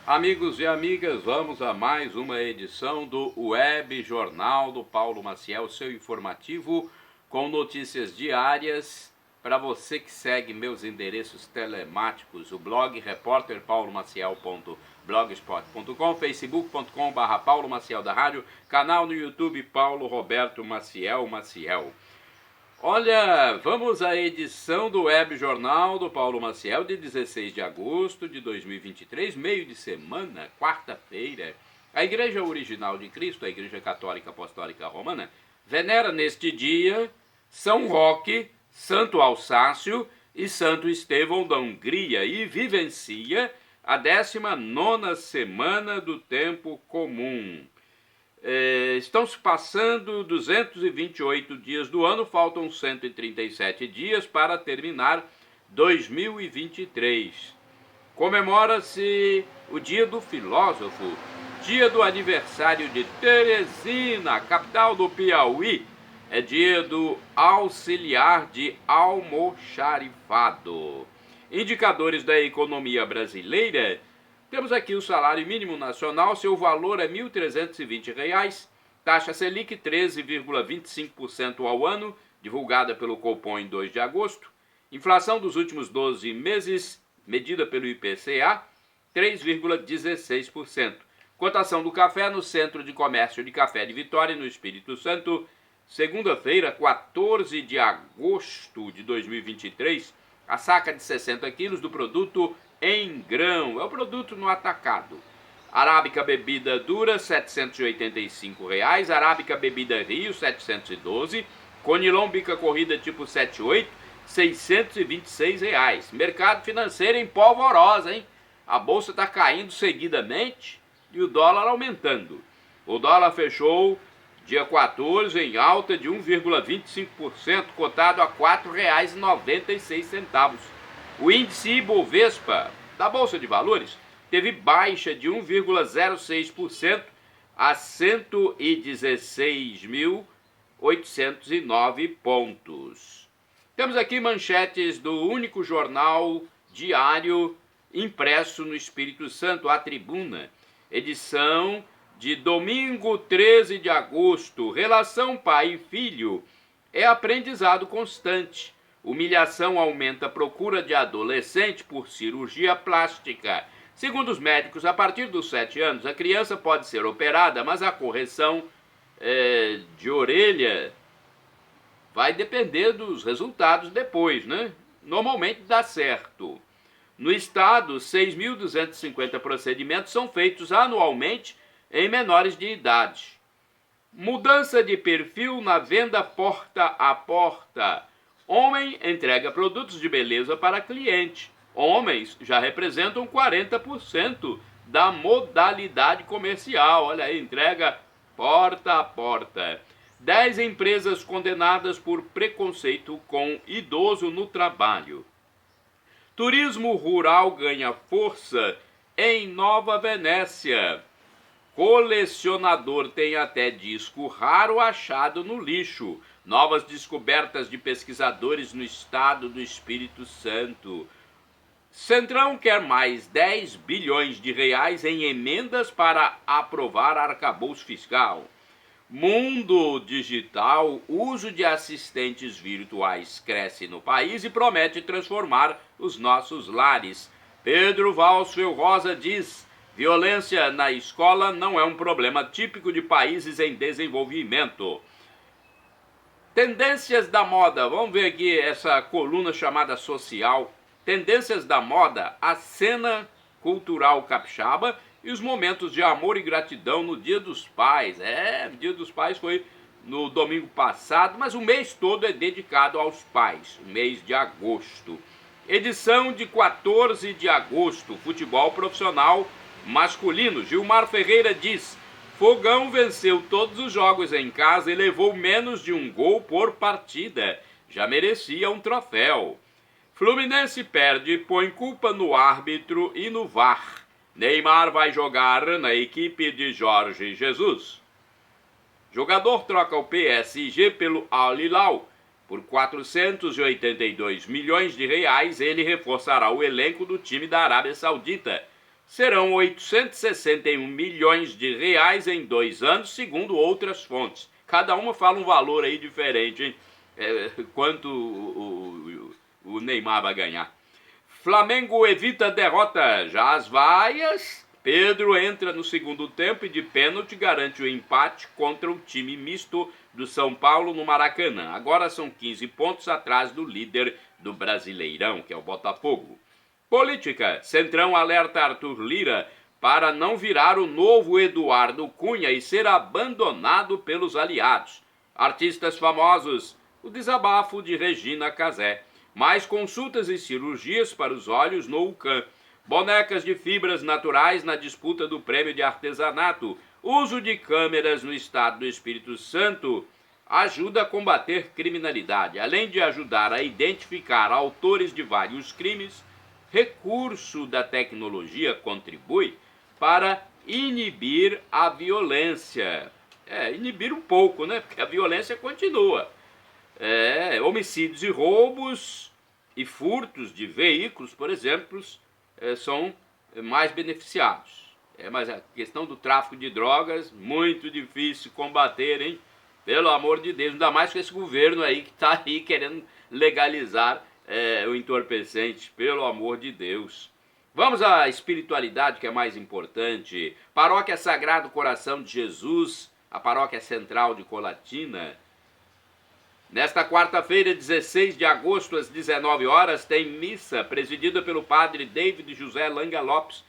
Amigos e amigas, vamos a mais uma edição do Web Jornal do Paulo Maciel, seu informativo com notícias diárias para você que segue meus endereços telemáticos, o blog repórterpaulomaciel.blogspot.com, facebook.com/, Paulo Maciel da Rádio, canal no YouTube Paulo Roberto Maciel. Olha, vamos à edição do Web Jornal do Paulo Maciel de 16 de agosto de 2023, meio de semana, quarta-feira. A Igreja Original de Cristo, a Igreja Católica Apostólica Romana, venera neste dia São Roque, Santo Alsácio e Santo Estevão da Hungria e vivencia a 19ª semana do tempo comum. Estão se passando 228 dias do ano, faltam 137 dias para terminar 2023. Comemora-se o Dia do Filósofo, dia do aniversário de Teresina, capital do Piauí, é dia do auxiliar de almoxarifado. Indicadores da economia brasileira. Temos aqui o salário mínimo nacional, seu valor é R$ 1.320, taxa Selic 13,25% ao ano, divulgada pelo Copom em 2 de agosto, inflação dos últimos 12 meses, medida pelo IPCA, 3,16%. Cotação do café no Centro de Comércio de Café de Vitória, no Espírito Santo, segunda-feira, 14 de agosto de 2023, a saca de 60 quilos do produto em grão, é o produto no atacado. Arábica bebida dura, R$ 785, Arábica bebida Rio, 712, Conilon bica corrida tipo 78, R$ 626. Mercado financeiro em polvorosa, hein? A bolsa está caindo seguidamente e o dólar aumentando. O dólar fechou dia 14 em alta de 1,25%, cotado a R$ 4,96. O índice Ibovespa da Bolsa de Valores teve baixa de 1,06% a 116.809 pontos. Temos aqui manchetes do único jornal diário impresso no Espírito Santo, a Tribuna, edição de domingo 13 de agosto. Relação pai e filho é aprendizado constante. Humilhação aumenta a procura de adolescente por cirurgia plástica. Segundo os médicos, a partir dos 7 anos, a criança pode ser operada, mas a correção de orelha vai depender dos resultados depois, né? Normalmente dá certo. No estado, 6.250 procedimentos são feitos anualmente em menores de idade. Mudança de perfil na venda porta a porta. Homem entrega produtos de beleza para cliente. Homens já representam 40% da modalidade comercial. Olha aí, entrega porta a porta. 10 empresas condenadas por preconceito com idoso no trabalho. Turismo rural ganha força em Nova Venécia. Colecionador tem até disco raro achado no lixo. Novas descobertas de pesquisadores no estado do Espírito Santo. Centrão quer mais 10 bilhões de reais em emendas para aprovar arcabouço fiscal. Mundo digital, uso de assistentes virtuais cresce no país e promete transformar os nossos lares. Pedro Valsfel Rosa diz: violência na escola não é um problema típico de países em desenvolvimento. Tendências da moda, vamos ver aqui essa coluna chamada social. Tendências da moda, a cena cultural capixaba e os momentos de amor e gratidão no Dia dos Pais. O Dia dos Pais foi no domingo passado, mas o mês todo é dedicado aos pais, o mês de agosto. Edição de 14 de agosto, futebol profissional masculino. Gilmar Ferreira diz: Fogão venceu todos os jogos em casa e levou menos de um gol por partida. Já merecia um troféu. Fluminense perde e põe culpa no árbitro e no VAR. Neymar vai jogar na equipe de Jorge Jesus. Jogador troca o PSG pelo Al Hilal. Por 482 milhões de reais, ele reforçará o elenco do time da Arábia Saudita. serão 861 milhões de reais em 2 anos, segundo outras fontes. Cada uma fala um valor aí diferente, hein? Quanto o Neymar vai ganhar. Flamengo evita derrota. Já as vaias, Pedro entra no segundo tempo e de pênalti garante o empate contra o time misto do São Paulo no Maracanã. Agora são 15 pontos atrás do líder do Brasileirão, que é o Botafogo. Política. Centrão alerta Arthur Lira para não virar o novo Eduardo Cunha e ser abandonado pelos aliados. Artistas famosos. O desabafo de Regina Casé. Mais consultas e cirurgias para os olhos no UCAM. Bonecas de fibras naturais na disputa do prêmio de artesanato. Uso de câmeras no estado do Espírito Santo ajuda a combater criminalidade. Além de ajudar a identificar autores de vários crimes, recurso da tecnologia contribui para inibir a violência. Inibir um pouco, né? Porque a violência continua. Homicídios e roubos e furtos de veículos, por exemplo, são mais beneficiados. Mas a questão do tráfico de drogas, muito difícil combater, hein? Pelo amor de Deus, ainda mais com esse governo aí que está aí querendo legalizar o entorpecente, pelo amor de Deus. Vamos à espiritualidade, que é mais importante. Paróquia Sagrado Coração de Jesus, a paróquia central de Colatina. Nesta quarta-feira, 16 de agosto, às 19 horas, tem missa presidida pelo padre David José Langa Lopes,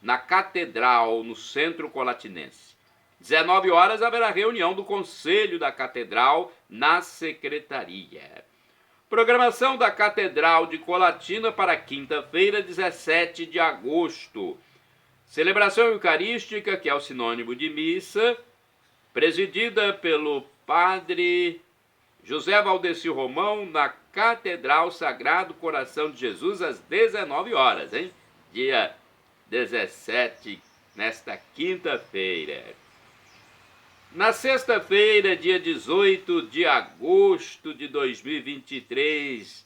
na Catedral, no centro colatinense. 19 horas haverá reunião do Conselho da Catedral na Secretaria. Programação da Catedral de Colatina para quinta-feira, 17 de agosto. Celebração eucarística, que é o sinônimo de missa, presidida pelo padre José Valdeci Romão, na Catedral Sagrado Coração de Jesus, às 19 horas, hein? Dia 17, nesta quinta-feira. Na sexta-feira, dia 18 de agosto de 2023,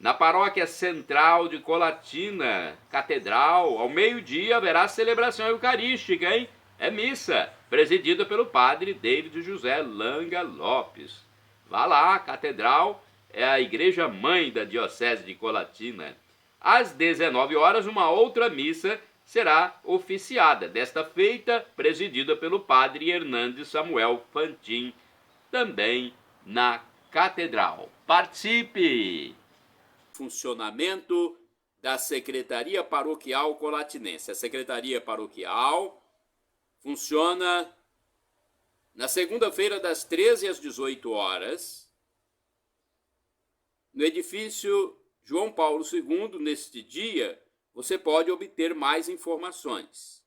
na Paróquia Central de Colatina, Catedral, ao meio-dia haverá celebração eucarística, hein? É missa, presidida pelo padre David José Langa Lopes. Vá lá, a Catedral é a igreja mãe da Diocese de Colatina. Às 19 horas, uma outra missa será oficiada, desta feita presidida pelo padre Hernandes Samuel Fantin, também na Catedral. Participe! Funcionamento da Secretaria Paroquial Colatinense. A Secretaria Paroquial funciona na segunda-feira, das 13 às 18 horas, no edifício João Paulo II. Neste dia, você pode obter mais informações.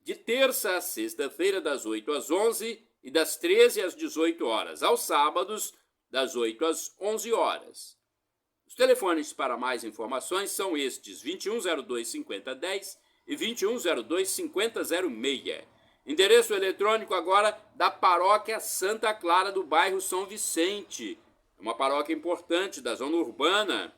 De terça a sexta-feira, das 8 às 11 e das 13 às 18 horas. Aos sábados, das 8 às 11 horas. Os telefones para mais informações são estes: 2102-5010 e 2102-5006. Endereço eletrônico agora da Paróquia Santa Clara, do bairro São Vicente. É uma paróquia importante da zona urbana.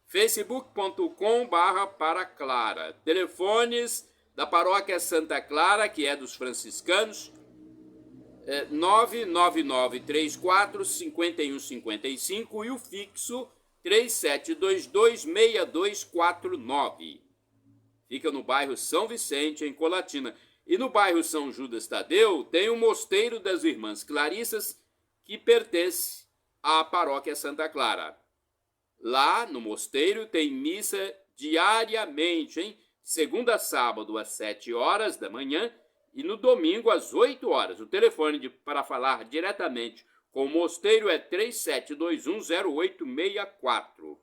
facebook.com/paraclara. Telefones da Paróquia Santa Clara, que é dos franciscanos, 99934-5155 e o fixo 3722-6249. Fica no bairro São Vicente, em Colatina. E no bairro São Judas Tadeu tem o Mosteiro das Irmãs Clarissas, que pertence à Paróquia Santa Clara. Lá no mosteiro tem missa diariamente, hein? Segunda a sábado às 7 horas da manhã e no domingo às 8 horas. O telefone para falar diretamente com o mosteiro é 37210864.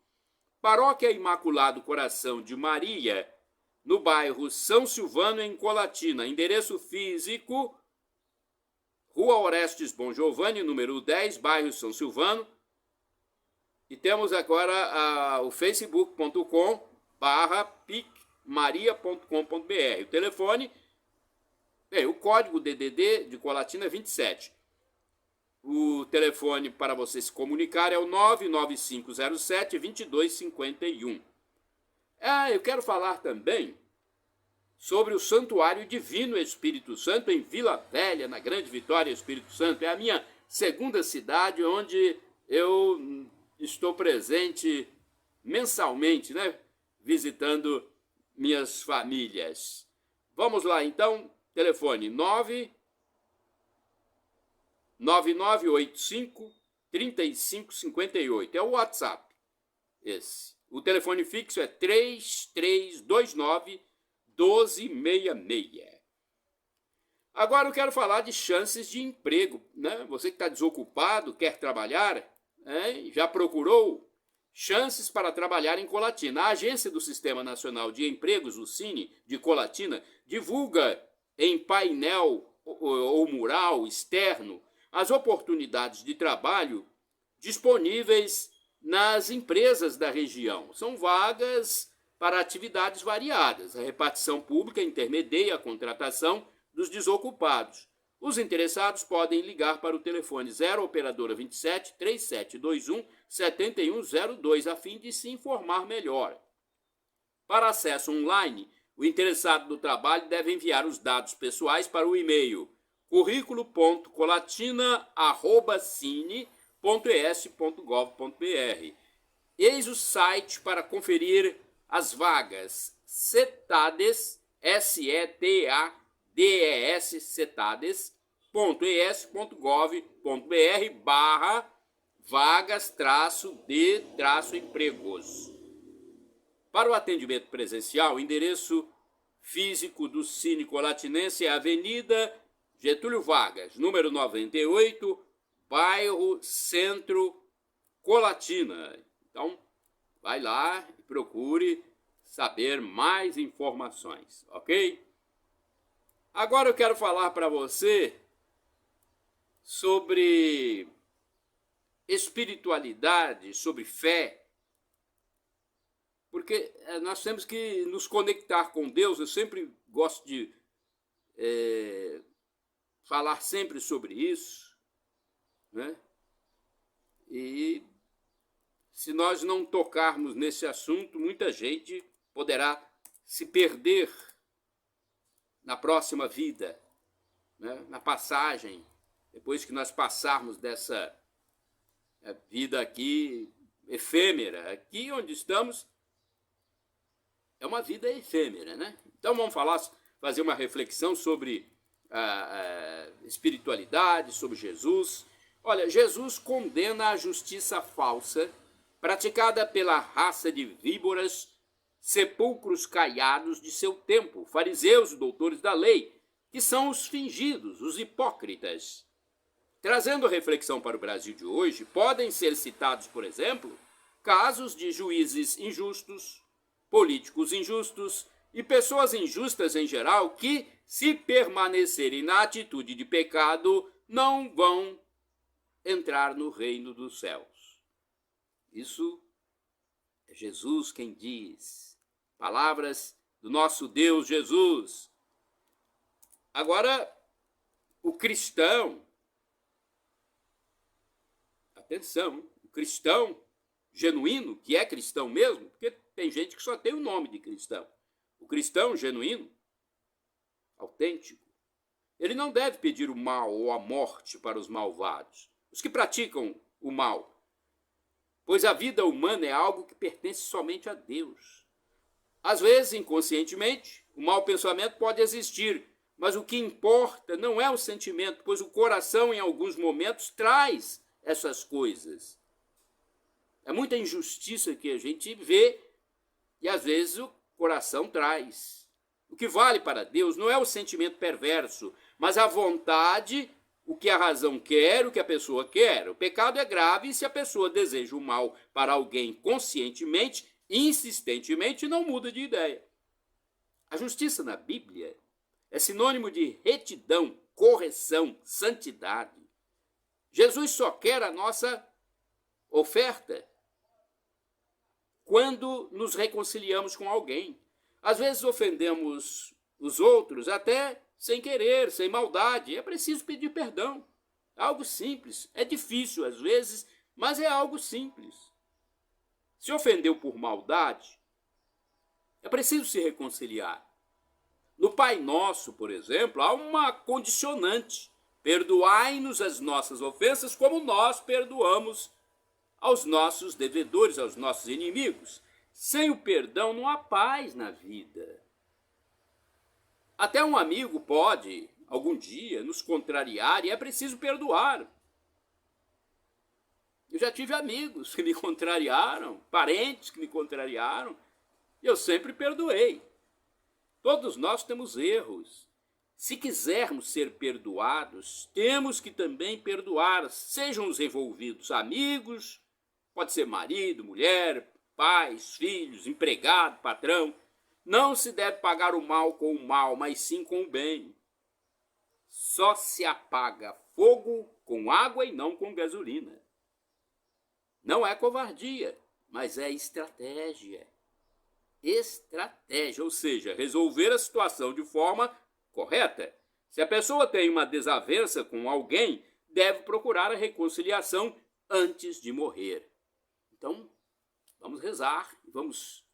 Paróquia Imaculado Coração de Maria, no bairro São Silvano, em Colatina. Endereço físico: Rua Orestes Bom Giovanni, número 10, bairro São Silvano. E temos agora o facebook.com/picmaria.com.br. O telefone, o código DDD de Colatina é 27. O telefone para você se comunicar é o 99507-2251. Eu quero falar também sobre o Santuário Divino Espírito Santo, em Vila Velha, na Grande Vitória, Espírito Santo. É a minha segunda cidade onde eu estou presente mensalmente, né? Visitando minhas famílias. Vamos lá, então, telefone 99985 3558. É o WhatsApp, esse. O telefone fixo é 3329 1266. Agora eu quero falar de chances de emprego, né? Você que está desocupado, quer trabalhar, já procurou chances para trabalhar em Colatina. A Agência do Sistema Nacional de Empregos, o Cine, de Colatina, divulga em painel ou mural externo as oportunidades de trabalho disponíveis nas empresas da região. São vagas para atividades variadas. A repartição pública intermedia a contratação dos desocupados. Os interessados podem ligar para o telefone 0 operadora 27 3721 7102 a fim de se informar melhor. Para acesso online, o interessado no trabalho deve enviar os dados pessoais para o e-mail currículo.colatina@cine.es.gov.br. Eis o site para conferir as vagas. Cetades, SETADES, cetades.es.gov.br/vagas-de-empregos. Para o atendimento presencial, o endereço físico do Cine Colatinense é Avenida Getúlio Vargas, número 98, bairro Centro, Colatina. Então, vai lá e procure saber mais informações, ok? Agora eu quero falar para você sobre espiritualidade, sobre fé, porque nós temos que nos conectar com Deus. Eu sempre gosto de falar sempre sobre isso, né? E se nós não tocarmos nesse assunto, muita gente poderá se perder na próxima vida, né? Na passagem, depois que nós passarmos dessa vida aqui efêmera. Aqui onde estamos é uma vida efêmera, né? Então vamos fazer uma reflexão sobre a espiritualidade, sobre Jesus. Olha, Jesus condena a justiça falsa praticada pela raça de víboras, sepulcros caiados de seu tempo, fariseus e doutores da lei, que são os fingidos, os hipócritas. Trazendo reflexão para o Brasil de hoje, podem ser citados, por exemplo, casos de juízes injustos, políticos injustos e pessoas injustas em geral que, se permanecerem na atitude de pecado, não vão entrar no reino dos céus. Isso é Jesus quem diz. Palavras do nosso Deus Jesus. Agora, o cristão, atenção, o cristão genuíno, que é cristão mesmo, porque tem gente que só tem o nome de cristão. O cristão genuíno, autêntico, ele não deve pedir o mal ou a morte para os malvados, os que praticam o mal, pois a vida humana é algo que pertence somente a Deus. Às vezes, inconscientemente, o mau pensamento pode existir, mas o que importa não é o sentimento, pois o coração, em alguns momentos, traz essas coisas. É muita injustiça que a gente vê e, às vezes, o coração traz. O que vale para Deus não é o sentimento perverso, mas a vontade, o que a razão quer, o que a pessoa quer. O pecado é grave e se a pessoa deseja o mal para alguém conscientemente, insistentemente, não muda de ideia. A justiça na Bíblia é sinônimo de retidão, correção, santidade. Jesus só quer a nossa oferta quando nos reconciliamos com alguém. Às vezes ofendemos os outros até sem querer, sem maldade. É preciso pedir perdão. É algo simples. É difícil às vezes, mas é algo simples. Se ofendeu por maldade, é preciso se reconciliar. No Pai Nosso, por exemplo, há uma condicionante. Perdoai-nos as nossas ofensas como nós perdoamos aos nossos devedores, aos nossos inimigos. Sem o perdão não há paz na vida. Até um amigo pode, algum dia, nos contrariar e é preciso perdoar. Eu já tive amigos que me contrariaram, parentes que me contrariaram, e eu sempre perdoei. Todos nós temos erros. Se quisermos ser perdoados, temos que também perdoar, sejam os envolvidos amigos, pode ser marido, mulher, pais, filhos, empregado, patrão. Não se deve pagar o mal com o mal, mas sim com o bem. Só se apaga fogo com água e não com gasolina. Não é covardia, mas é estratégia. Estratégia, ou seja, resolver a situação de forma correta. Se a pessoa tem uma desavença com alguém, deve procurar a reconciliação antes de morrer. Então, vamos rezar, vamos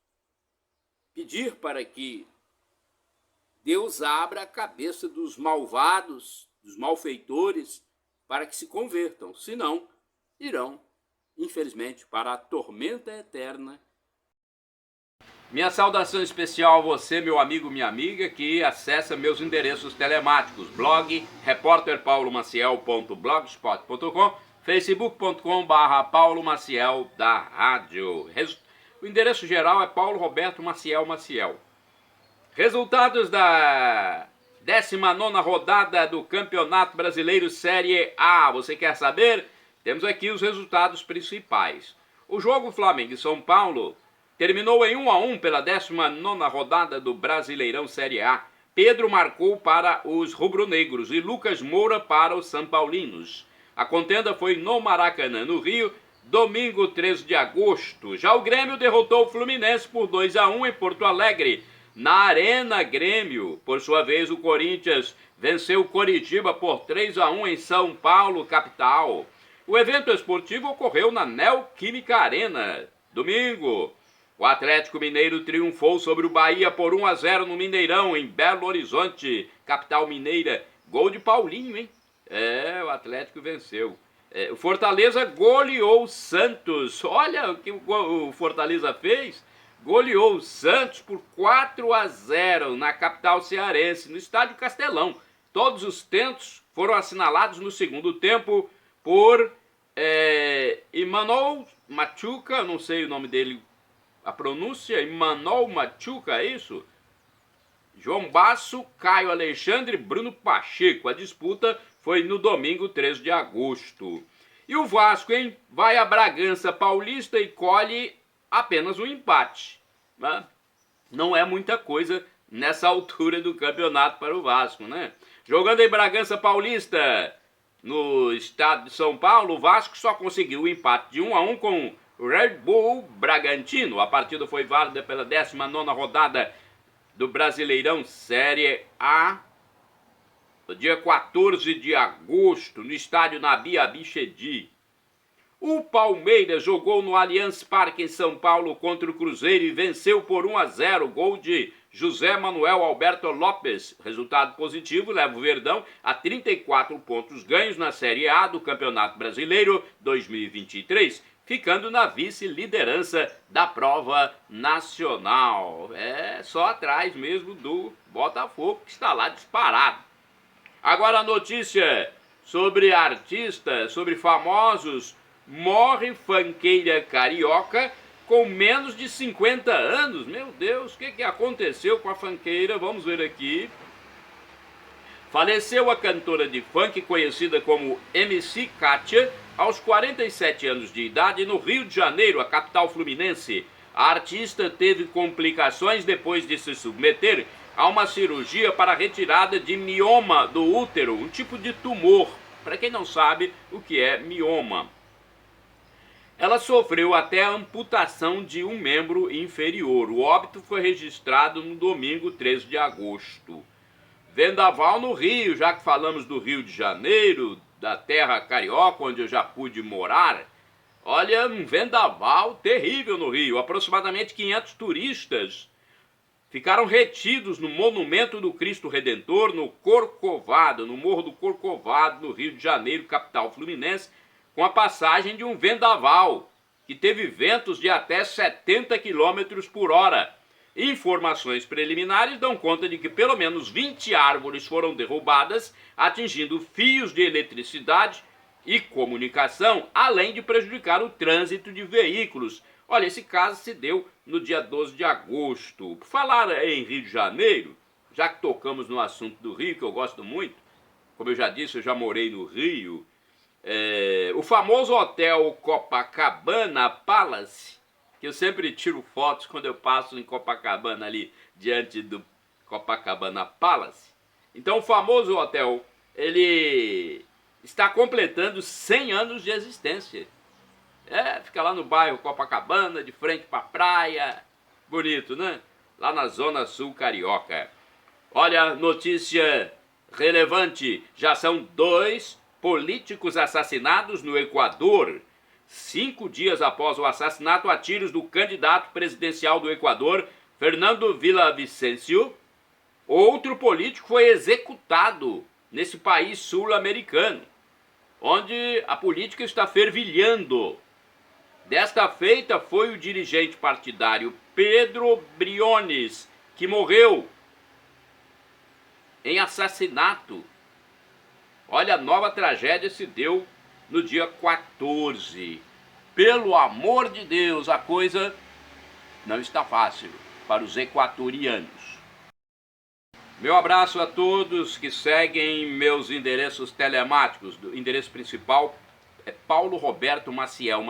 pedir para que Deus abra a cabeça dos malvados, dos malfeitores, para que se convertam. Senão, irão, infelizmente, para a tormenta eterna. Minha saudação especial a você, meu amigo, minha amiga, que acessa meus endereços telemáticos, blog repórterpaulomaciel.blogspot.com, facebook.com/Paulo Maciel da rádio. O endereço geral é Paulo Roberto Maciel Maciel. Resultados da 19ª rodada do Campeonato Brasileiro Série A. Você quer saber? Temos aqui os resultados principais. O jogo Flamengo e São Paulo terminou em 1-1 pela 19ª rodada do Brasileirão Série A. Pedro marcou para os rubro-negros e Lucas Moura para os São Paulinos. A contenda foi no Maracanã, no Rio, domingo 13 de agosto. Já o Grêmio derrotou o Fluminense por 2-1 em Porto Alegre, na Arena Grêmio. Por sua vez, o Corinthians venceu o Coritiba por 3-1 em São Paulo, capital. O evento esportivo ocorreu na Neoquímica Arena. Domingo, o Atlético Mineiro triunfou sobre o Bahia por 1-0 no Mineirão, em Belo Horizonte, capital mineira. Gol de Paulinho, hein? O Atlético venceu. O Fortaleza goleou o Santos. Olha o que o Fortaleza fez. Goleou o Santos por 4-0 na capital cearense, no estádio Castelão. Todos os tentos foram assinalados no segundo tempo por Emmanuel Machuca, não sei o nome dele, a pronúncia, Emmanuel Machuca, é isso? João Basso, Caio Alexandre e Bruno Pacheco. A disputa foi no domingo 13 de agosto. E o Vasco, hein? Vai a Bragança Paulista e colhe apenas um empate. Né? Não é muita coisa nessa altura do campeonato para o Vasco, né? Jogando em Bragança Paulista, no estado de São Paulo, o Vasco só conseguiu o empate de 1-1 com o Red Bull Bragantino. A partida foi válida pela 19ª rodada do Brasileirão Série A, no dia 14 de agosto, no estádio Nabi Abichedi. O Palmeiras jogou no Allianz Parque em São Paulo contra o Cruzeiro e venceu por 1-0, gol de José Manuel Alberto Lopes. Resultado positivo leva o Verdão a 34 pontos ganhos na Série A do Campeonato Brasileiro 2023, ficando na vice-liderança da prova nacional. Só atrás mesmo do Botafogo, que está lá disparado. Agora a notícia sobre artistas, sobre famosos. Morre funkeira carioca com menos de 50 anos. Meu Deus, o que aconteceu com a funkeira? Vamos ver aqui. Faleceu a cantora de funk conhecida como MC Kátia aos 47 anos de idade no Rio de Janeiro, a capital fluminense. A artista teve complicações depois de se submeter a uma cirurgia para a retirada de mioma do útero, um tipo de tumor. Para quem não sabe o que é mioma. Ela sofreu até a amputação de um membro inferior. O óbito foi registrado no domingo 13 de agosto. Vendaval no Rio, já que falamos do Rio de Janeiro, da terra carioca, onde eu já pude morar. Olha, um vendaval terrível no Rio. Aproximadamente 500 turistas ficaram retidos no monumento do Cristo Redentor, no Corcovado, no Morro do Corcovado, no Rio de Janeiro, capital fluminense, com a passagem de um vendaval, que teve ventos de até 70 km por hora. Informações preliminares dão conta de que pelo menos 20 árvores foram derrubadas, atingindo fios de eletricidade e comunicação, além de prejudicar o trânsito de veículos. Olha, esse caso se deu no dia 12 de agosto. Por falar em Rio de Janeiro, já que tocamos no assunto do Rio, que eu gosto muito, como eu já disse, eu já morei no Rio, o famoso hotel Copacabana Palace, que eu sempre tiro fotos quando eu passo em Copacabana ali, diante do Copacabana Palace. Então o famoso hotel, ele está completando 100 anos de existência. Fica lá no bairro Copacabana, de frente para a praia. Bonito, né? Lá na zona sul carioca. Olha, notícia relevante. Já são 2 políticos assassinados no Equador. 5 dias após o assassinato a tiros do candidato presidencial do Equador, Fernando Villavicencio, outro político foi executado nesse país sul-americano, onde a política está fervilhando. Desta feita foi o dirigente partidário Pedro Briones, que morreu em assassinato. Olha, a nova tragédia se deu no dia 14. Pelo amor de Deus, a coisa não está fácil para os equatorianos. Meu abraço a todos que seguem meus endereços telemáticos. O endereço principal é Paulo Roberto Maciel,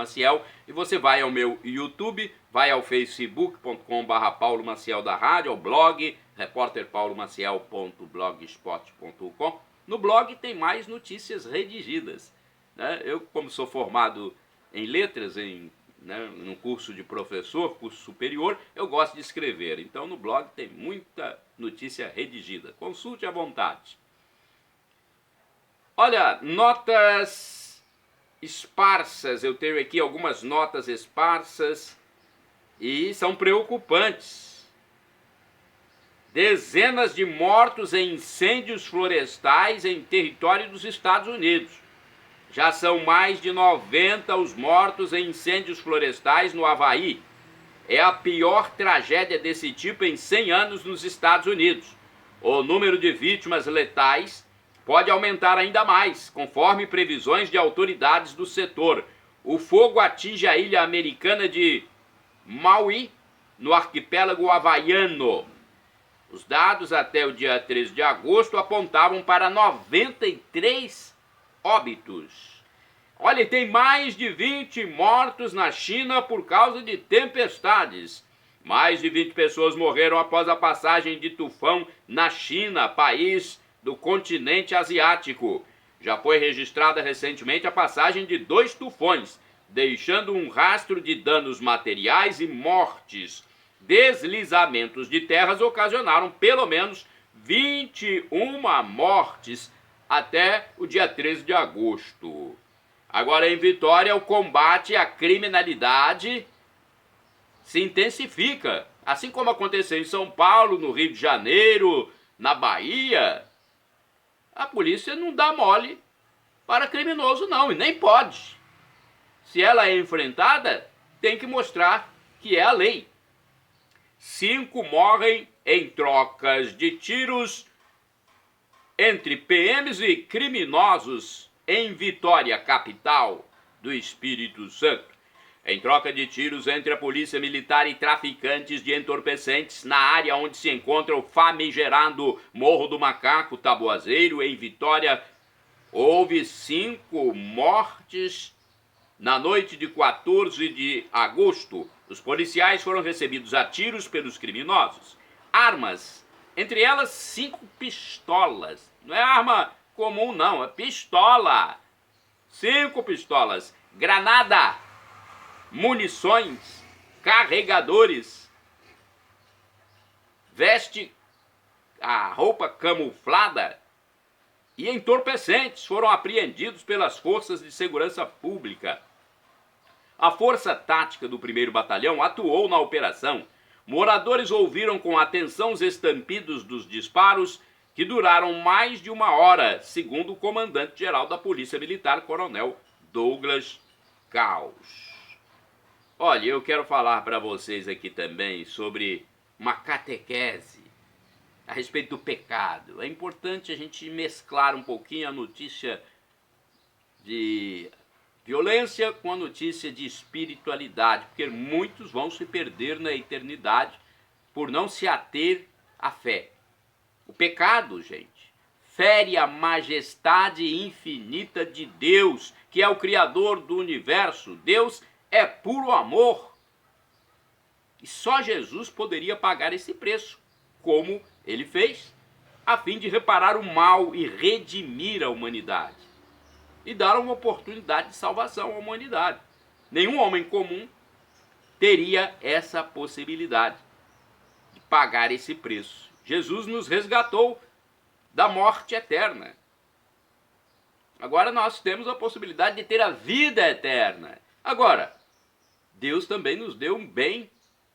e você vai ao meu YouTube, vai ao facebook.com/Paulo Maciel da rádio, ao blog repórterpaulomaciel.blogspot.com. No blog tem mais notícias redigidas, né? Eu, como sou formado em letras, num curso de professor, curso superior, eu gosto de escrever. Então no blog tem muita notícia redigida. Consulte à vontade. Olha, notas esparsas, eu tenho aqui algumas notas esparsas e são preocupantes. Dezenas de mortos em incêndios florestais em território dos Estados Unidos. Já são mais de 90 os mortos em incêndios florestais no Havaí. É a pior tragédia desse tipo em 100 anos nos Estados Unidos. O número de vítimas letais pode aumentar ainda mais, conforme previsões de autoridades do setor. O fogo atinge a ilha americana de Maui, no arquipélago havaiano. Os dados até o dia 13 de agosto apontavam para 93 óbitos. Olha, tem mais de 20 mortos na China por causa de tempestades. Mais de 20 pessoas morreram após a passagem de tufão na China, país do continente asiático. Já foi registrada recentemente a passagem de 2 tufões, deixando um rastro de danos materiais e mortes. Deslizamentos de terras ocasionaram pelo menos 21 mortes até o dia 13 de agosto. Agora, em Vitória, o combate à criminalidade se intensifica, assim como aconteceu em São Paulo, no Rio de Janeiro, na Bahia. A polícia não dá mole para criminoso não, e nem pode. Se ela é enfrentada, tem que mostrar que é a lei. 5 morrem em trocas de tiros entre PMs e criminosos em Vitória, capital do Espírito Santo. Em troca de tiros entre a polícia militar e traficantes de entorpecentes na área onde se encontra o famigerado Morro do Macaco Taboazeiro, em Vitória, houve 5 mortes na noite de 14 de agosto. Os policiais foram recebidos a tiros pelos criminosos. Armas, entre elas 5 pistolas. Não é arma comum não, é pistola. 5 pistolas, granada, munições, carregadores, veste, a roupa camuflada e entorpecentes foram apreendidos pelas forças de segurança pública. A Força Tática do 1º Batalhão atuou na operação. Moradores ouviram com atenção os estampidos dos disparos que duraram mais de 1 hora, segundo o comandante-geral da Polícia Militar, Coronel Douglas Caos. Olha, eu quero falar para vocês aqui também sobre uma catequese a respeito do pecado. É importante a gente mesclar um pouquinho a notícia de violência com a notícia de espiritualidade, porque muitos vão se perder na eternidade por não se ater à fé. O pecado, gente, fere a majestade infinita de Deus, que é o Criador do universo. Deus é puro amor. E só Jesus poderia pagar esse preço, como ele fez, a fim de reparar o mal e redimir a humanidade. E dar uma oportunidade de salvação à humanidade. Nenhum homem comum teria essa possibilidade de pagar esse preço. Jesus nos resgatou da morte eterna. Agora nós temos a possibilidade de ter a vida eterna. Agora, Deus também nos deu um bem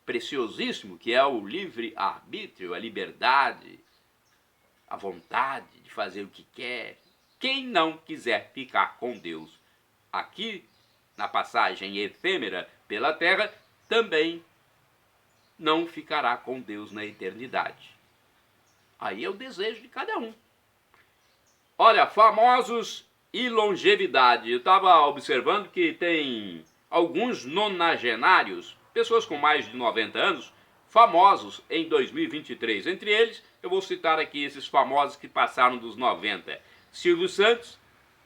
preciosíssimo, que é o livre-arbítrio, a liberdade, a vontade de fazer o que quer. Quem não quiser ficar com Deus aqui, na passagem efêmera pela terra, também não ficará com Deus na eternidade. Aí é o desejo de cada um. Olha, famosos e longevidade. Eu estava observando que tem alguns nonagenários, pessoas com mais de 90 anos, famosos em 2023. Entre eles, eu vou citar aqui esses famosos que passaram dos 90. Silvio Santos,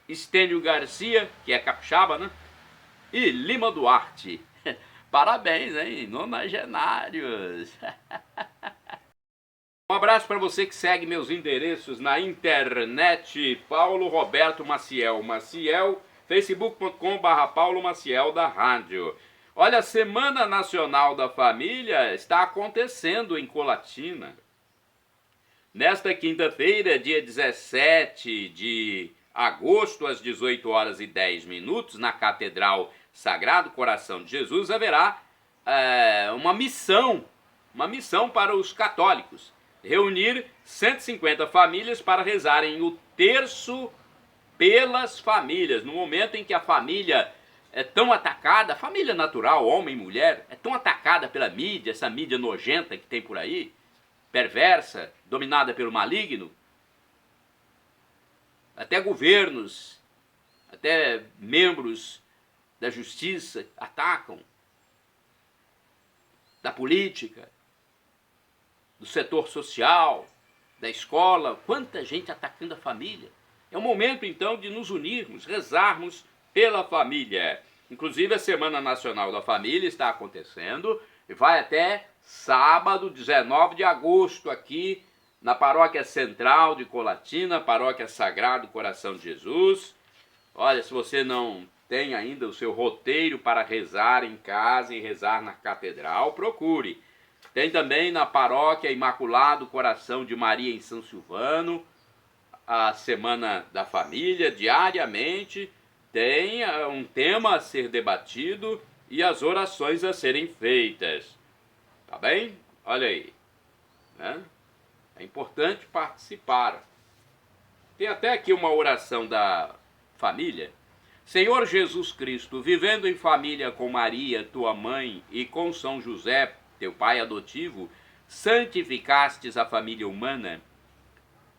Estênio Garcia, que é capixaba, né? E Lima Duarte. Parabéns, hein? Nonagenários. Um abraço para você que segue meus endereços na internet. Paulo Roberto Maciel. Maciel, facebook.com/Paulo Maciel da rádio. Olha, a Semana Nacional da Família está acontecendo em Colatina. Nesta quinta-feira, dia 17 de agosto, às 18h10, na Catedral Sagrado Coração de Jesus, haverá uma missão para os católicos. Reunir 150 famílias para rezarem o terço pelas famílias. No momento em que a família é tão atacada, a família natural, homem e mulher, é tão atacada pela mídia, essa mídia nojenta que tem por aí, perversa, dominada pelo maligno, até governos, até membros da justiça atacam, da política, do setor social, da escola, quanta gente atacando a família. É o momento então de nos unirmos, rezarmos pela família. Inclusive a Semana Nacional da Família está acontecendo e vai até sábado, 19 de agosto, aqui na Paróquia Central de Colatina, Paróquia Sagrado Coração de Jesus. Olha, se você não tem ainda o seu roteiro para rezar em casa e rezar na catedral, procure. Tem também na Paróquia Imaculado Coração de Maria em São Silvano, a Semana da Família, diariamente tem um tema a ser debatido e as orações a serem feitas. Tá bem? Olha aí. Né? É importante participar. Tem até aqui uma oração da família. Senhor Jesus Cristo, vivendo em família com Maria, tua mãe, e com São José, teu pai adotivo, santificastes a família humana.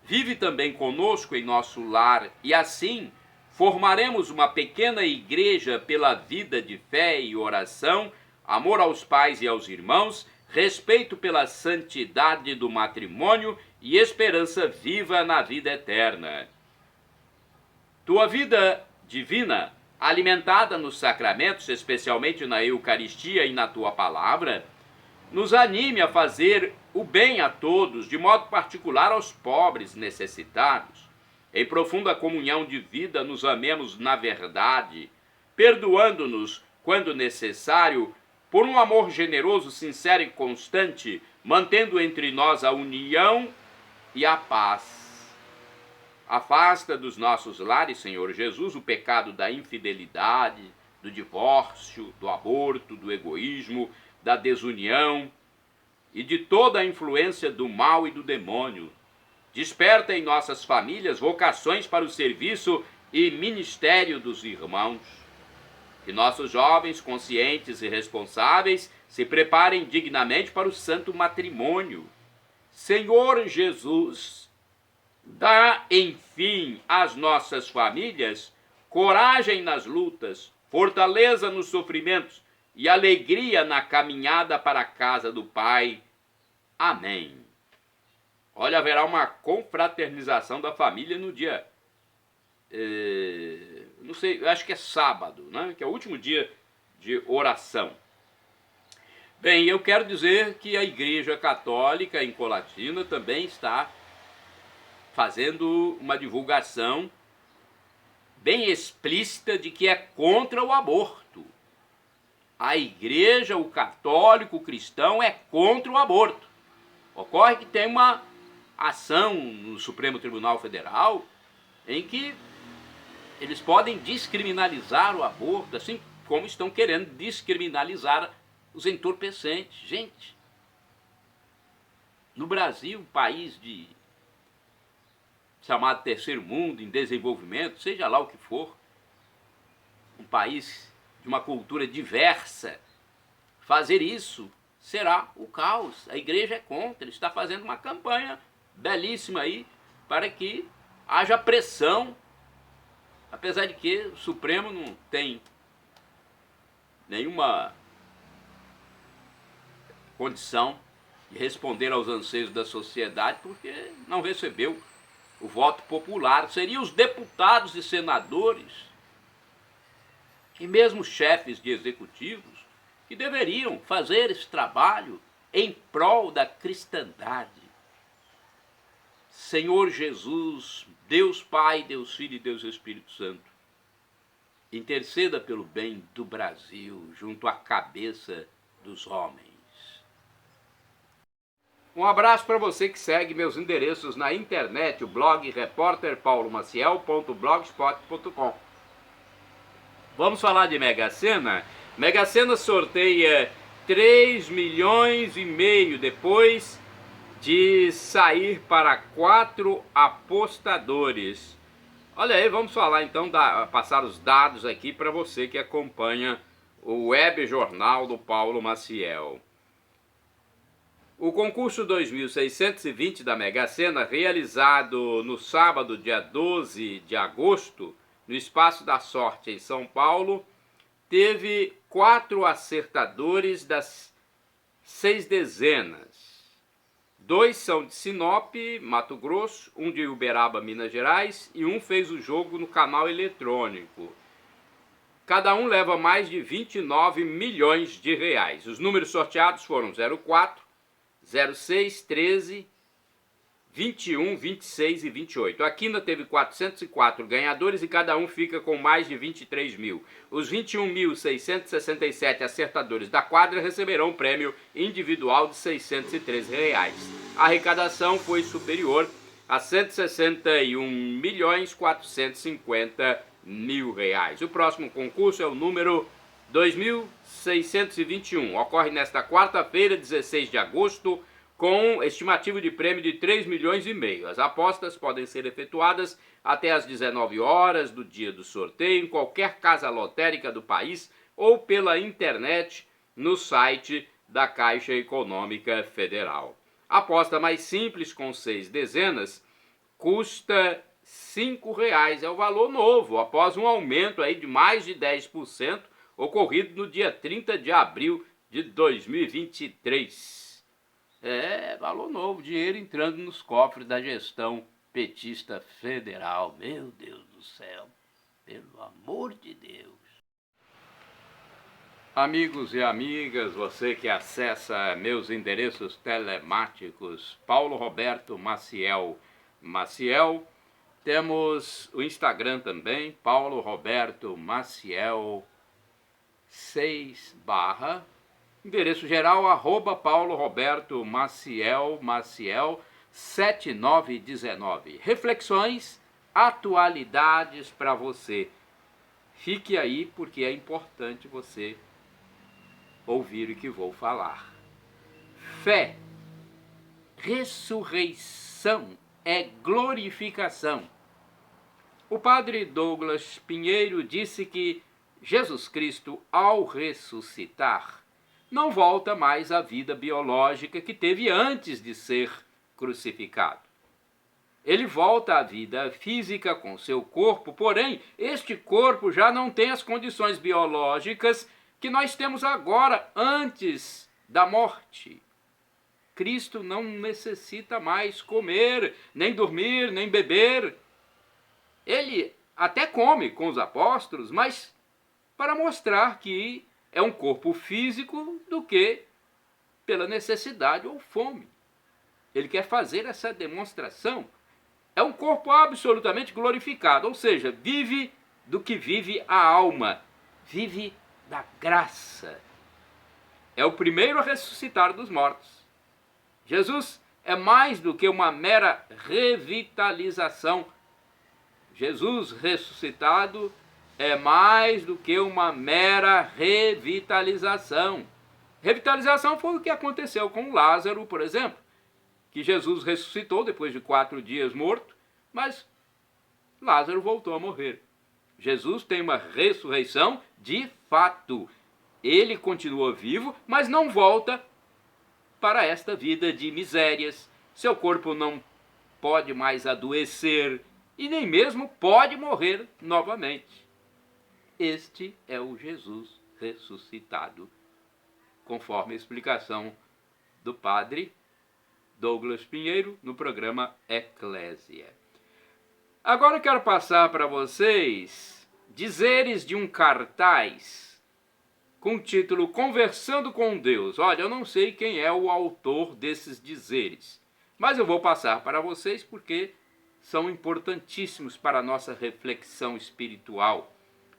Vive também conosco em nosso lar e assim formaremos uma pequena igreja pela vida de fé e oração, amor aos pais e aos irmãos, respeito pela santidade do matrimônio e esperança viva na vida eterna. Tua vida divina, alimentada nos sacramentos, especialmente na Eucaristia e na tua palavra, nos anime a fazer o bem a todos, de modo particular aos pobres necessitados. Em profunda comunhão de vida, nos amemos na verdade, perdoando-nos quando necessário, por um amor generoso, sincero e constante, mantendo entre nós a união e a paz. Afasta dos nossos lares, Senhor Jesus, o pecado da infidelidade, do divórcio, do aborto, do egoísmo, da desunião. e de toda a influência do mal e do demônio. Desperta em nossas famílias vocações para o serviço e ministério dos irmãos. Que nossos jovens, conscientes e responsáveis, se preparem dignamente para o santo matrimônio. Senhor Jesus, dá, enfim, às nossas famílias coragem nas lutas, fortaleza nos sofrimentos e alegria na caminhada para a casa do Pai. Amém. Olha, haverá uma confraternização da família no dia, não sei, eu acho que é sábado, né? Que é o último dia de oração. Bem, eu quero dizer que a Igreja Católica em Colatina também está fazendo uma divulgação bem explícita de que é contra o aborto. A Igreja, o católico, o cristão é contra o aborto. Ocorre que tem uma ação no Supremo Tribunal Federal em que eles podem descriminalizar o aborto, assim como estão querendo descriminalizar os entorpecentes. Gente, no Brasil, país de chamado terceiro mundo, em desenvolvimento, seja lá o que for, um país de uma cultura diversa, fazer isso será o caos. A igreja é contra, está fazendo uma campanha belíssima aí para que haja pressão, apesar de que o Supremo não tem nenhuma condição de responder aos anseios da sociedade, porque não recebeu o voto popular. Seriam os deputados e senadores e mesmo chefes de executivos que deveriam fazer esse trabalho em prol da cristandade. Senhor Jesus, Deus Pai, Deus Filho e Deus Espírito Santo, interceda pelo bem do Brasil junto à cabeça dos homens. Um abraço para você que segue meus endereços na internet, o blog repórterpaulomaciel.blogspot.com. Vamos falar de Mega Sena? Mega Sena sorteia 3,5 milhões depois de sair para 4 apostadores. Olha aí, vamos falar então, passar os dados aqui para você que acompanha o web jornal do Paulo Maciel. O concurso 2620 da Mega Sena, realizado no sábado, dia 12 de agosto, no Espaço da Sorte, em São Paulo, teve 4 acertadores das 6 dezenas. 2 são de Sinop, Mato Grosso, um de Uberaba, Minas Gerais, e um fez o jogo no canal eletrônico. Cada um leva mais de 29 milhões de reais. Os números sorteados foram 04, 06, 13, 21, 26 e 28. A Quina teve 404 ganhadores e cada um fica com mais de 23 mil. Os 21.667 acertadores da quadra receberão um prêmio individual de R$ 613 reais. A arrecadação foi superior a 161.450.000 reais. O próximo concurso é o número 2621. Ocorre nesta quarta-feira, 16 de agosto, com estimativa de prêmio de 3,5 milhões. As apostas podem ser efetuadas até às 19 horas do dia do sorteio, em qualquer casa lotérica do país ou pela internet no site da Caixa Econômica Federal. A aposta mais simples, com 6 dezenas, custa R$ 5,00. É o valor novo, após um aumento aí de mais de 10%, ocorrido no dia 30 de abril de 2023. É, valor novo, dinheiro entrando nos cofres da gestão petista federal. Meu Deus do céu, pelo amor de Deus. Amigos e amigas, você que acessa meus endereços telemáticos, Paulo Roberto Maciel, temos o Instagram também, Paulo Roberto Maciel 6 / endereço geral, @Paulo Roberto Maciel 7919. Reflexões, atualidades para você. Fique aí porque é importante você ouvir o que vou falar. Fé ressurreição é glorificação. O padre Douglas Pinheiro disse que Jesus Cristo, ao ressuscitar, não volta mais à vida biológica que teve antes de ser crucificado. Ele volta à vida física com seu corpo, porém, este corpo já não tem as condições biológicas que nós temos agora, antes da morte. Cristo não necessita mais comer, nem dormir, nem beber. Ele até come com os apóstolos, mas para mostrar que é um corpo físico do que pela necessidade ou fome. Ele quer fazer essa demonstração. É um corpo absolutamente glorificado, ou seja, vive do que vive a alma, vive da graça. É o primeiro a ressuscitar dos mortos. Jesus é mais do que uma mera revitalização. Jesus ressuscitado é mais do que uma mera revitalização. Revitalização foi o que aconteceu com Lázaro, por exemplo, que Jesus ressuscitou depois de 4 dias morto, mas Lázaro voltou a morrer. Jesus tem uma ressurreição de fato. Ele continua vivo, mas não volta para esta vida de misérias. Seu corpo não pode mais adoecer e nem mesmo pode morrer novamente. Este é o Jesus ressuscitado, conforme a explicação do padre Douglas Pinheiro no programa Eclésia. Agora eu quero passar para vocês dizeres de um cartaz com o título Conversando com Deus. Olha, eu não sei quem é o autor desses dizeres, mas eu vou passar para vocês porque são importantíssimos para a nossa reflexão espiritual.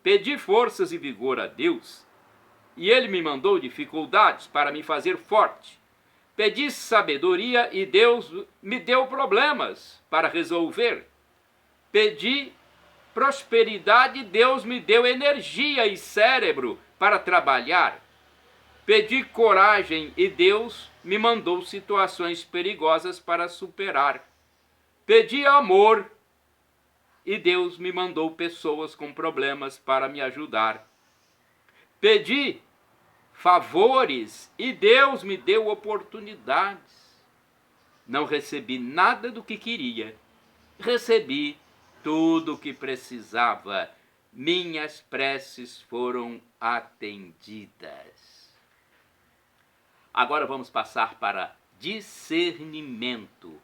Pedi forças e vigor a Deus, e Ele me mandou dificuldades para me fazer forte. Pedi sabedoria e Deus me deu problemas para resolver. Pedi prosperidade e Deus me deu energia e cérebro para trabalhar. Pedi coragem e Deus me mandou situações perigosas para superar. Pedi amor e Deus me mandou pessoas com problemas para me ajudar. Pedi favores e Deus me deu oportunidades. Não recebi nada do que queria. Recebi tudo o que precisava. Minhas preces foram atendidas. Agora vamos passar para discernimento.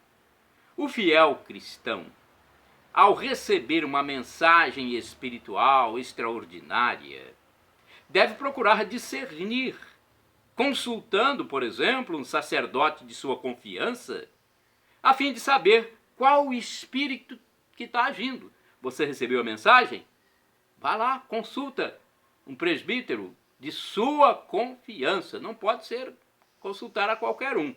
O fiel cristão, ao receber uma mensagem espiritual extraordinária, deve procurar discernir, consultando, por exemplo, um sacerdote de sua confiança, a fim de saber qual o espírito que está agindo. Você recebeu a mensagem? Vá lá, consulta um presbítero de sua confiança. Não pode ser consultar a qualquer um.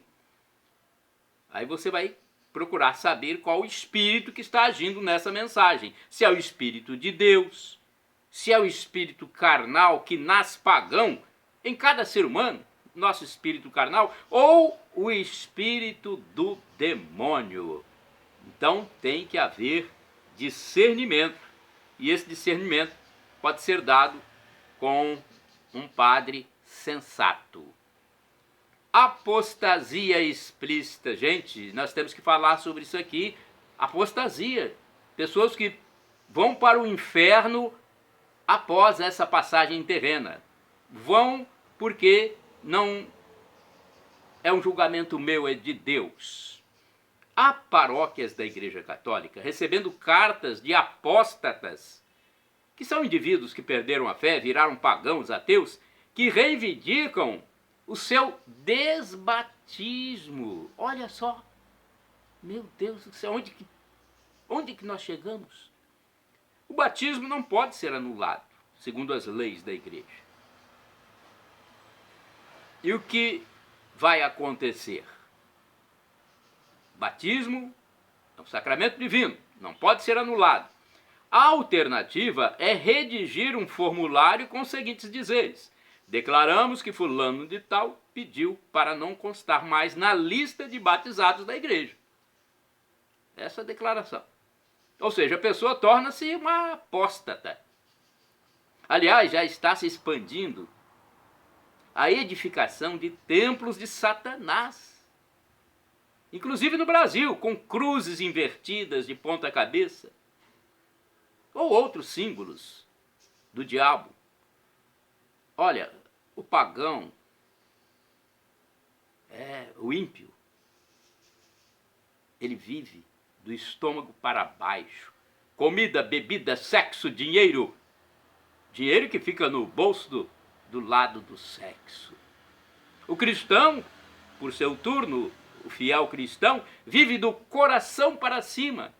Aí você vai procurar saber qual o espírito que está agindo nessa mensagem. Se é o espírito de Deus, se é o espírito carnal que nasce pagão em cada ser humano, nosso espírito carnal, ou o espírito do demônio. Então tem que haver discernimento, e esse discernimento pode ser dado com um padre sensato. Apostasia explícita. Gente, nós temos que falar sobre isso aqui. Apostasia. Pessoas que vão para o inferno após essa passagem terrena. Vão porque não é um julgamento meu, é de Deus. Há paróquias da Igreja Católica recebendo cartas de apóstatas, que são indivíduos que perderam a fé, viraram pagãos, ateus, que reivindicam o seu desbatismo. Olha só, meu Deus do céu, onde que nós chegamos? O batismo não pode ser anulado, segundo as leis da igreja. E o que vai acontecer? Batismo é um sacramento divino, não pode ser anulado. A alternativa é redigir um formulário com os seguintes dizeres: declaramos que fulano de tal pediu para não constar mais na lista de batizados da igreja. Essa é a declaração. Ou seja, a pessoa torna-se uma apóstata. Aliás, já está se expandindo a edificação de templos de Satanás. Inclusive no Brasil, com cruzes invertidas de ponta cabeça. Ou outros símbolos do diabo. Olha, o pagão, o ímpio, ele vive do estômago para baixo. Comida, bebida, sexo, dinheiro. Dinheiro que fica no bolso do lado do sexo. O cristão, por seu turno, o fiel cristão, vive do coração para cima.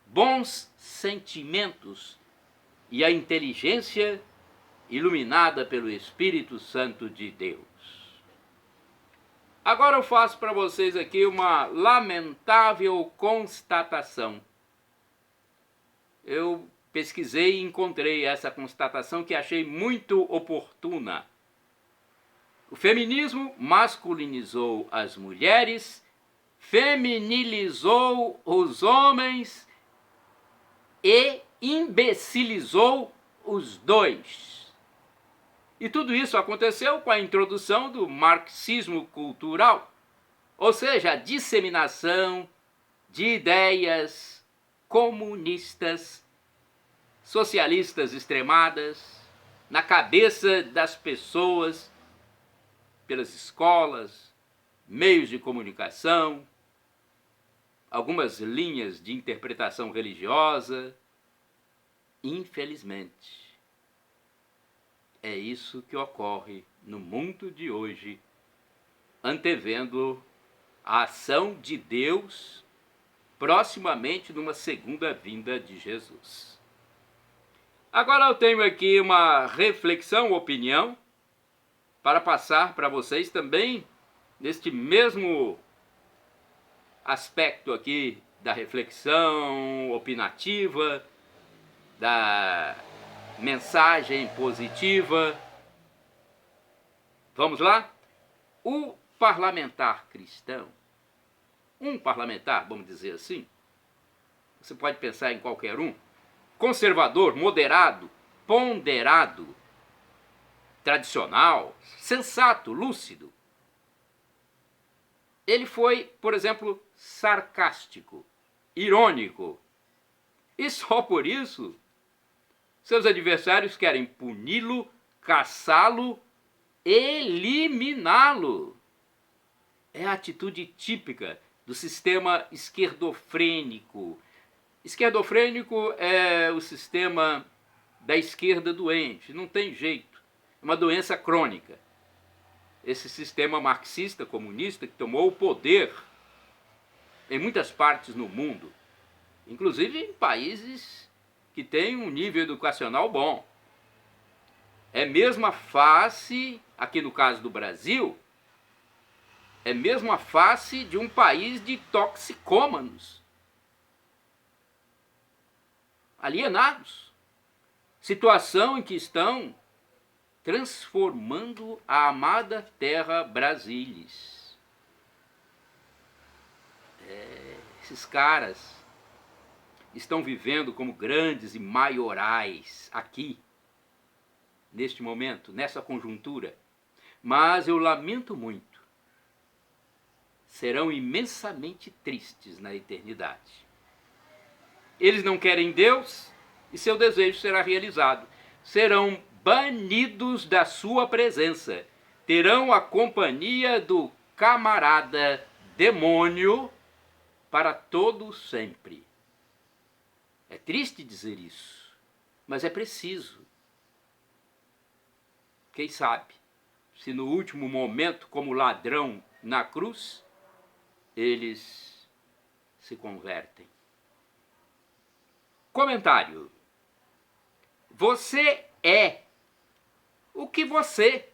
Bons sentimentos e a inteligência iluminada pelo Espírito Santo de Deus. Agora eu faço para vocês aqui uma lamentável constatação. Eu pesquisei e encontrei essa constatação que achei muito oportuna. O feminismo masculinizou as mulheres, feminilizou os homens e imbecilizou os dois. E tudo isso aconteceu com a introdução do marxismo cultural, ou seja, a disseminação de ideias comunistas, socialistas extremadas, na cabeça das pessoas, pelas escolas, meios de comunicação, algumas linhas de interpretação religiosa. Infelizmente, é isso que ocorre no mundo de hoje, antevendo a ação de Deus proximamente numa segunda vinda de Jesus. Agora eu tenho aqui uma reflexão, opinião, para passar para vocês também neste mesmo aspecto aqui da reflexão opinativa, da mensagem positiva. Vamos lá? O parlamentar cristão, um parlamentar, vamos dizer assim, você pode pensar em qualquer um, conservador, moderado, ponderado, tradicional, sensato, lúcido. Ele foi, por exemplo, sarcástico, irônico. E só por isso, seus adversários querem puni-lo, caçá-lo, eliminá-lo. É a atitude típica do sistema esquerdofrênico. Esquerdofrênico é o sistema da esquerda doente, não tem jeito. É uma doença crônica. Esse sistema marxista, comunista, que tomou o poder em muitas partes no mundo, inclusive em países que têm um nível educacional bom. É mesmo a face, aqui no caso do Brasil, é mesmo a face de um país de toxicômanos, alienados, situação em que estão transformando a amada terra Brasilis. Esses caras estão vivendo como grandes e maiorais aqui, neste momento, nessa conjuntura. Mas eu lamento muito, serão imensamente tristes na eternidade. Eles não querem Deus e seu desejo será realizado. Serão banidos da sua presença. Terão a companhia do camarada demônio para todo sempre. É triste dizer isso, mas é preciso. Quem sabe, se no último momento, como ladrão na cruz, eles se convertem. Comentário. Você é o que você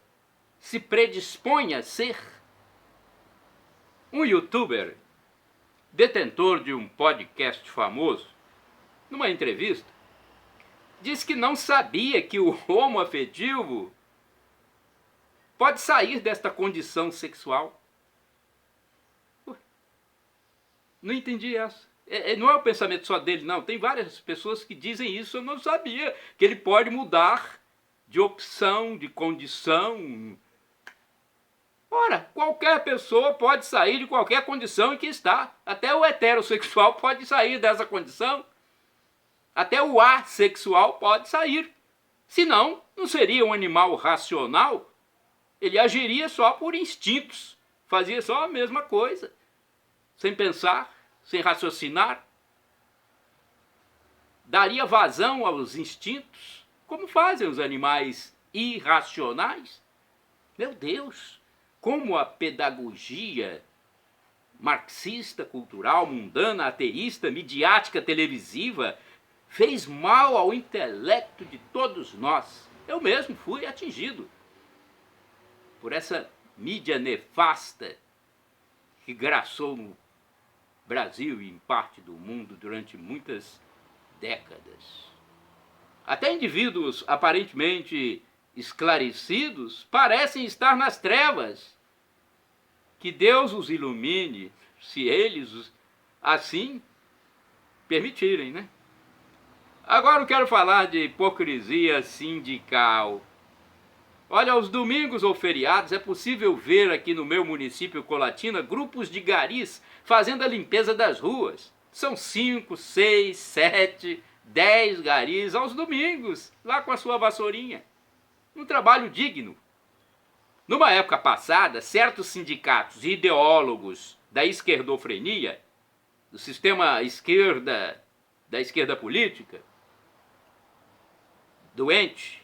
se predispõe a ser. Um youtuber, detentor de um podcast famoso, numa entrevista, disse que não sabia que o homoafetivo pode sair desta condição sexual? Não entendi essa. Não é o pensamento só dele, não. Tem várias pessoas que dizem isso, eu não sabia. Que ele pode mudar de opção, de condição. Ora, qualquer pessoa pode sair de qualquer condição em que está. Até o heterossexual pode sair dessa condição. Até o assexual pode sair. Senão, não seria um animal racional. Ele agiria só por instintos. Fazia só a mesma coisa. Sem pensar, sem raciocinar. Daria vazão aos instintos, como fazem os animais irracionais. Meu Deus, como a pedagogia marxista, cultural, mundana, ateísta, midiática, televisiva, fez mal ao intelecto de todos nós. Eu mesmo fui atingido por essa mídia nefasta que graçou no Brasil e em parte do mundo durante muitas décadas. Até indivíduos aparentemente esclarecidos parecem estar nas trevas. Que Deus os ilumine, se eles assim permitirem, né? Agora eu quero falar de hipocrisia sindical. Olha, aos domingos ou feriados é possível ver aqui no meu município Colatina grupos de garis fazendo a limpeza das ruas. São 5, 6, 7, 10 garis aos domingos, lá com a sua vassourinha. Um trabalho digno. Numa época passada, certos sindicatos e ideólogos da esquerdofrenia, do sistema da esquerda política, doente,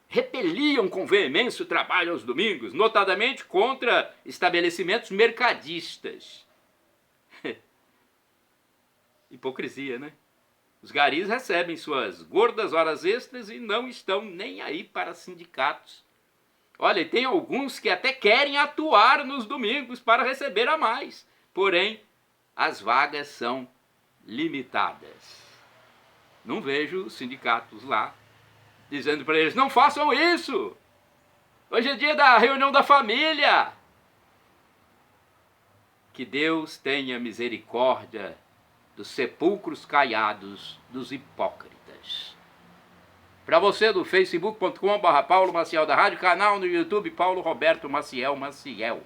repeliam com veemência o trabalho aos domingos, notadamente contra estabelecimentos mercadistas. Hipocrisia, né? Os garis recebem suas gordas horas extras e não estão nem aí para sindicatos. Olha, e tem alguns que até querem atuar nos domingos para receber a mais. Porém, as vagas são limitadas. Não vejo sindicatos lá dizendo para eles, não façam isso! Hoje é dia da reunião da família! Que Deus tenha misericórdia dos sepulcros caiados dos hipócritas. Para você do facebook.com/Paulo Maciel da Rádio, canal no YouTube Paulo Roberto Maciel Maciel.